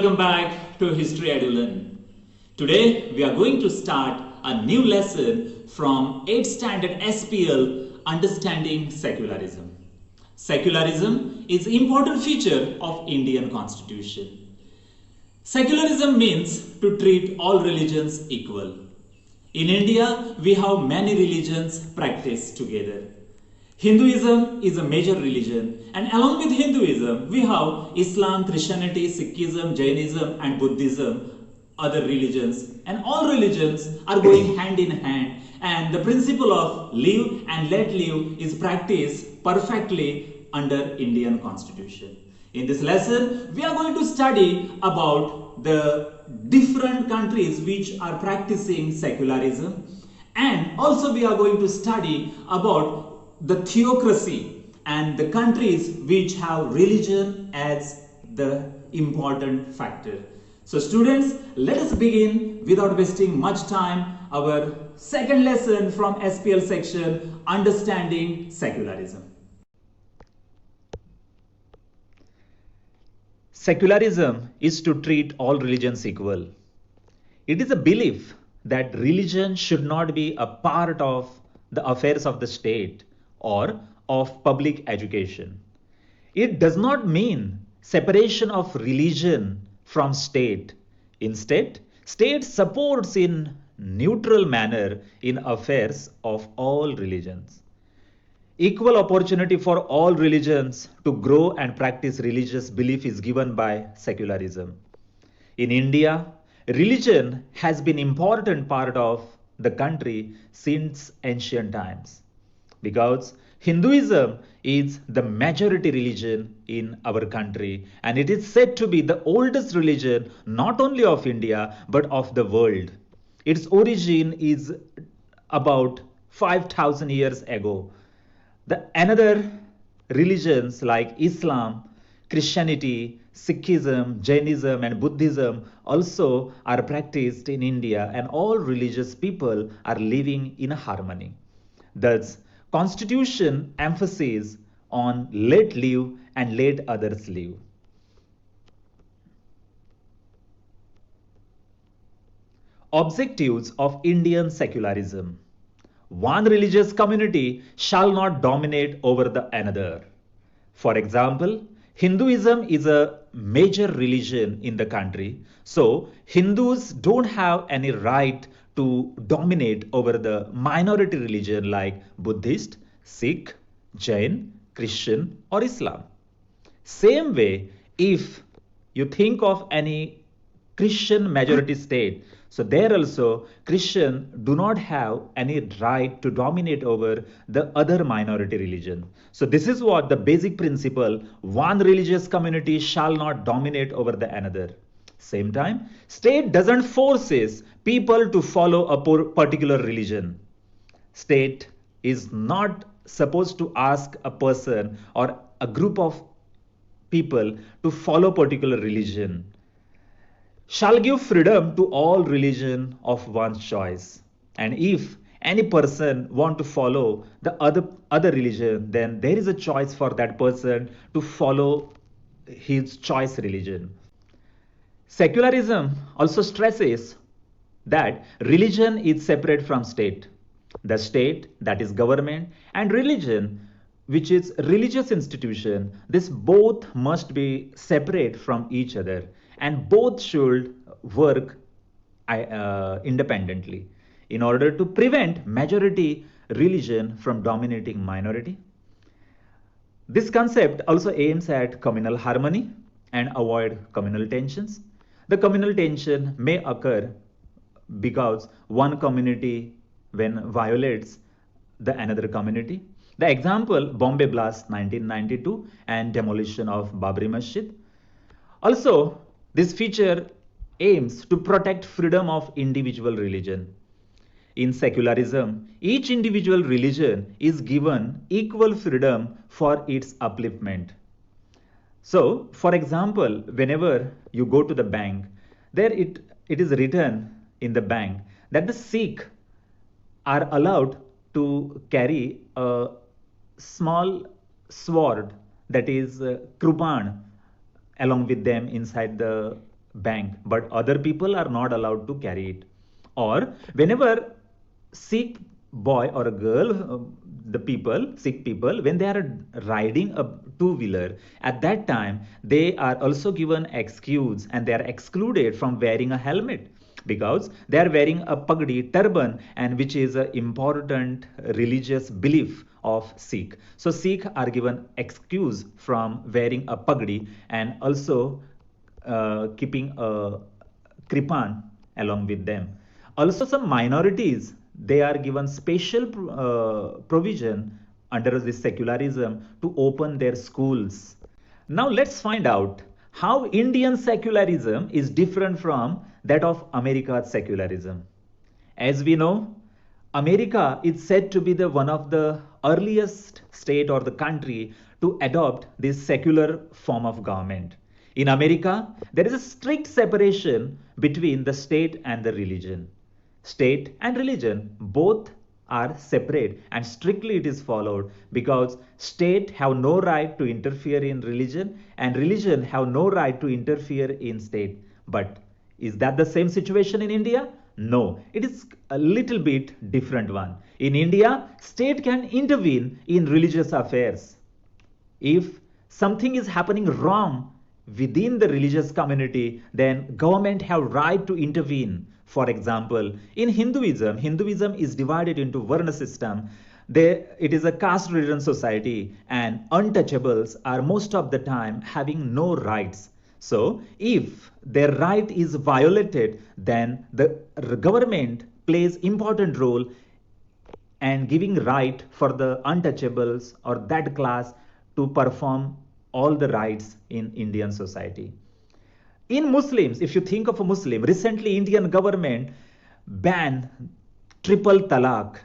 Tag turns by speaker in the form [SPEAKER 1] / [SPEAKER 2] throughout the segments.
[SPEAKER 1] welcome back to History EduLearn. Today we are going to start a new lesson from 8th standard SPL Understanding Secularism. Secularism is an important feature of Indian Constitution. Secularism means to treat all religions equal. In India, we have many religions practiced together. Hinduism is a major religion, and along with Hinduism, we have Islam, Christianity, Sikhism, Jainism, and Buddhism, other religions, and all religions are going hand in hand. And the principle of live and let live is practiced perfectly under Indian Constitution. In this lesson, we are going to study about the different countries which are practicing secularism, and also we are going to study about the theocracy and the countries which have religion as the important factor. So students, let us begin without wasting much time our second lesson from SPL section, Understanding Secularism.
[SPEAKER 2] Secularism is to treat all religions equal. It is a belief that religion should not be a part of the affairs of the state or of public education. It does not mean separation of religion from state. Instead, state supports in neutral manner in affairs of all religions. Equal opportunity for all religions to grow and practice religious belief is given by secularism. In India, religion has been an important part of the country since ancient times, because Hinduism is the majority religion in our country, and it is said to be the oldest religion not only of India but of the world. Its origin is about 5,000 years ago. The another religions like Islam, Christianity, Sikhism, Jainism, and Buddhism also are practiced in India, and all religious people are living in harmony. Thus, Constitution emphasis on let live and let others live. Objectives of Indian secularism. One religious community shall not dominate over the another. For example, Hinduism is a major religion in the country, so Hindus don't have any right to dominate over the minority religion like Buddhist, Sikh, Jain, Christian, or Islam. Same way, if you think of any Christian majority state, so there also Christian do not have any right to dominate over the other minority religion. So this is what the basic principle, one religious community shall not dominate over the another. Same time, state doesn't forces people to follow a particular religion. State is not supposed to ask a person or a group of people to follow particular religion. Shall give freedom to all religion of one's choice. And if any person want to follow the other religion, then there is a choice for that person to follow his choice religion. Secularism also stresses that religion is separate from state. The state, that is government, and religion, which is religious institution, this both must be separate from each other, and both should work independently in order to prevent majority religion from dominating minority. This concept also aims at communal harmony and avoid communal tensions. The communal tension may occur because one community when violates the another community. The example, Bombay Blast 1992 and demolition of Babri Masjid. Also, this feature aims to protect freedom of individual religion. In secularism, each individual religion is given equal freedom for its upliftment. So, for example, whenever you go to the bank, there it is written in the bank that the Sikh are allowed to carry a small sword, that is Krupan, along with them inside the bank, but other people are not allowed to carry it. Or whenever Sikh boy or a girl, the people, Sikh people, when they are riding a two-wheeler, at that time they are also given excuse and they are excluded from wearing a helmet because they are wearing a pagdi turban, and which is an important religious belief of Sikh. So Sikh are given excuse from wearing a pagdi and also keeping a kripan along with them. Also, some minorities, they are given special provision under this secularism to open their schools. Now let's find out how Indian secularism is different from that of America's secularism. As we know, America is said to be the one of the earliest state or the country to adopt this secular form of government. In America, there is a strict separation between the state and the religion. State and religion both are separate and strictly it is followed because state have no right to interfere in religion and religion have no right to interfere in state. But is that the same situation in India? No, it is a little bit different one. In India, state can intervene in religious affairs. If something is happening wrong within the religious community, then government have right to intervene. For example, in Hinduism, Hinduism is divided into Varna system. It is a caste-ridden society and untouchables are most of the time having no rights. So if their right is violated, then the government plays important role and giving right for the untouchables or that class to perform all the rights in Indian society. In Muslims, if you think of a Muslim, recently Indian government banned triple talaq.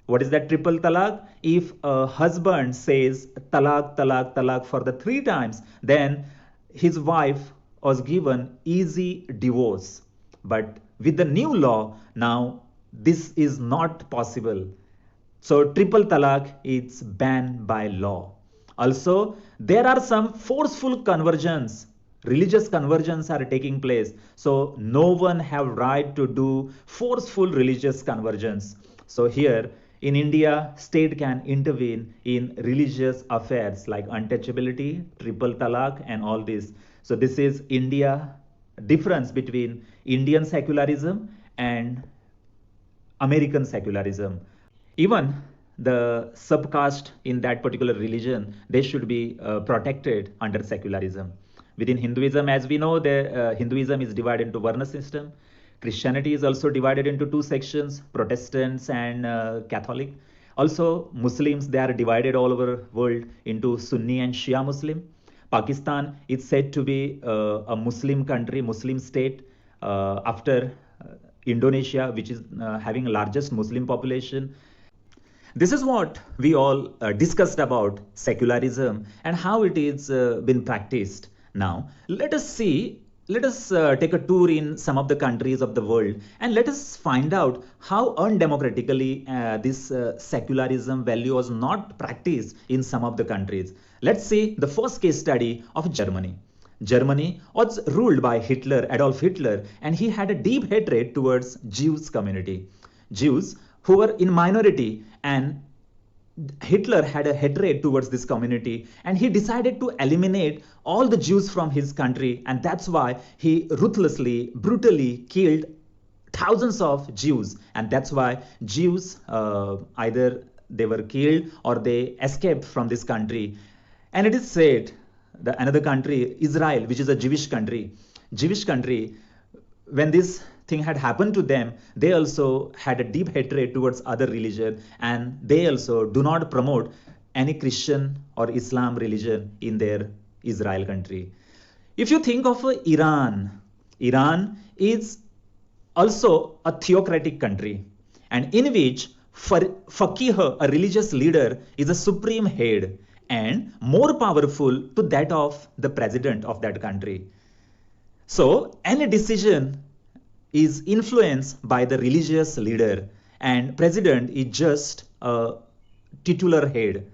[SPEAKER 2] What is that triple talaq? If a husband says talaq, talaq, talaq for the 3 times, then his wife was given easy divorce. But with the new law, now this is not possible. So triple talaq is banned by law. Also, there are some forceful conversions. Religious conversions are taking place. So no one have right to do forceful religious conversions. So here in India, state can intervene in religious affairs like untouchability, triple talaq and all this. So this is India difference between Indian secularism and American secularism. Even the subcaste in that particular religion, they should be protected under secularism. Within Hinduism, as we know, Hinduism is divided into Varna system. Christianity is also divided into 2 sections, Protestants and Catholic. Also, Muslims, they are divided all over world into Sunni and Shia Muslim. Pakistan is said to be a Muslim country, Muslim state after Indonesia, which is having largest Muslim population. This is what we all discussed about secularism and how it is been practiced. Now, let us take a tour in some of the countries of the world and let us find out how undemocratically this secularism value was not practiced in some of the countries. Let's see the first case study of Germany. Germany was ruled by Hitler, Adolf Hitler, and he had a deep hatred towards Jews community. Jews who were in minority, and Hitler had a hatred towards this community and he decided to eliminate all the Jews from his country, and that's why he ruthlessly, brutally killed thousands of Jews, and that's why Jews either they were killed or they escaped from this country. And it is said that another country, Israel, which is a Jewish country, when this thing had happened to them, they also had a deep hatred towards other religion, and they also do not promote any Christian or Islam religion in their Israel country. If you think of Iran is also a theocratic country, and in which faqih, a religious leader, is a supreme head and more powerful to that of the president of that country. So any decision is influenced by the religious leader, and president is just a titular head.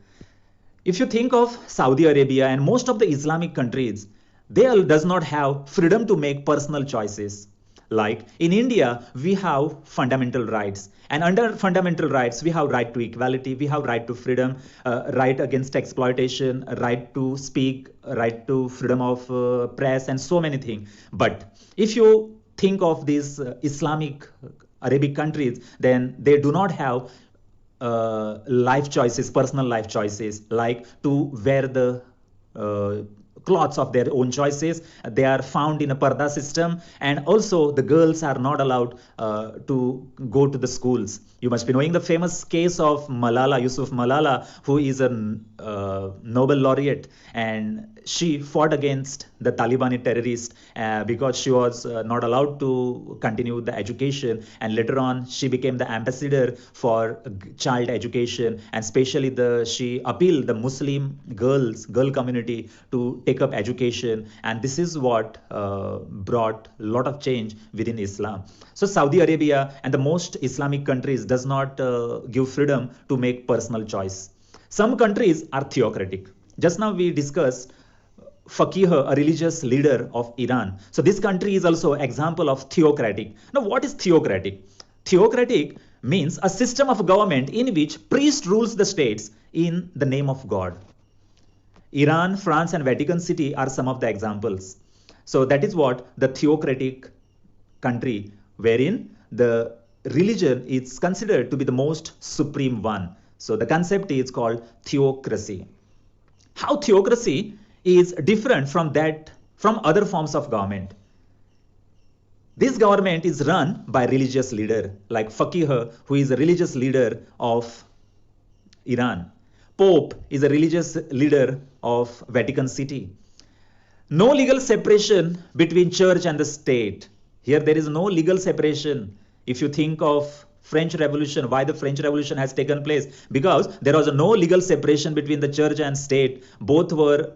[SPEAKER 2] If you think of Saudi Arabia and most of the Islamic countries, they all does not have freedom to make personal choices. Like in India, we have fundamental rights, and under fundamental rights, we have right to equality, we have right to freedom, right against exploitation, right to speak, right to freedom of press, and so many things. But if you think of these Islamic Arabic countries, then they do not have life choices, personal life choices, like to wear the uh, clothes of their own choices. They are found in a parda system, and also the girls are not allowed to go to the schools. You must be knowing the famous case of Malala Yusuf Malala, who is a Nobel laureate, and she fought against the Taliban terrorists because she was not allowed to continue the education, and later on she became the ambassador for child education, and especially she appealed the Muslim girl community to take up education, and this is what brought a lot of change within Islam. So Saudi Arabia and the most Islamic countries does not give freedom to make personal choice. Some countries are theocratic. Just now we discussed Faqih, a religious leader of Iran. So this country is also example of theocratic. Now what is theocratic? Theocratic means a system of government in which priest rules the states in the name of God. Iran, France, and Vatican City are some of the examples. So that is what the theocratic country, wherein the religion is considered to be the most supreme one. So the concept is called theocracy. How theocracy is different from other forms of government. This government is run by religious leader like Faqih, who is a religious leader of Iran. Pope is a religious leader of Vatican City. No legal separation between church and the state. Here there is no legal separation. If you think of French Revolution, why the French Revolution has taken place? Because there was no legal separation between the church and state. Both were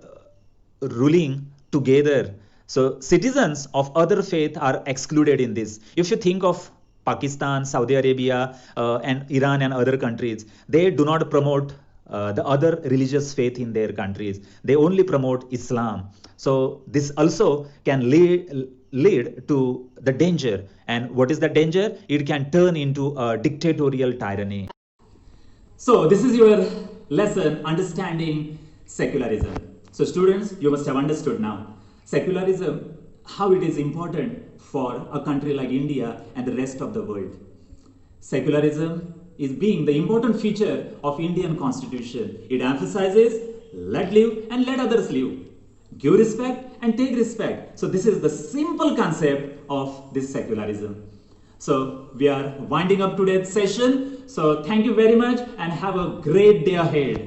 [SPEAKER 2] ruling together. So citizens of other faith are excluded in this. If you think of Pakistan, Saudi Arabia, and Iran and other countries, they do not promote the other religious faith in their countries. They only promote Islam. So this also can lead to the danger. And what is the danger? It can turn into a dictatorial tyranny.
[SPEAKER 1] So this is your lesson, understanding secularism. So students, you must have understood now secularism, how it is important for a country like India and the rest of the world. Secularism is being the important feature of Indian constitution. It emphasizes let live and let others live. Give respect and take respect. So this is the simple concept of this secularism. So we are winding up today's session. So thank you very much and have a great day ahead.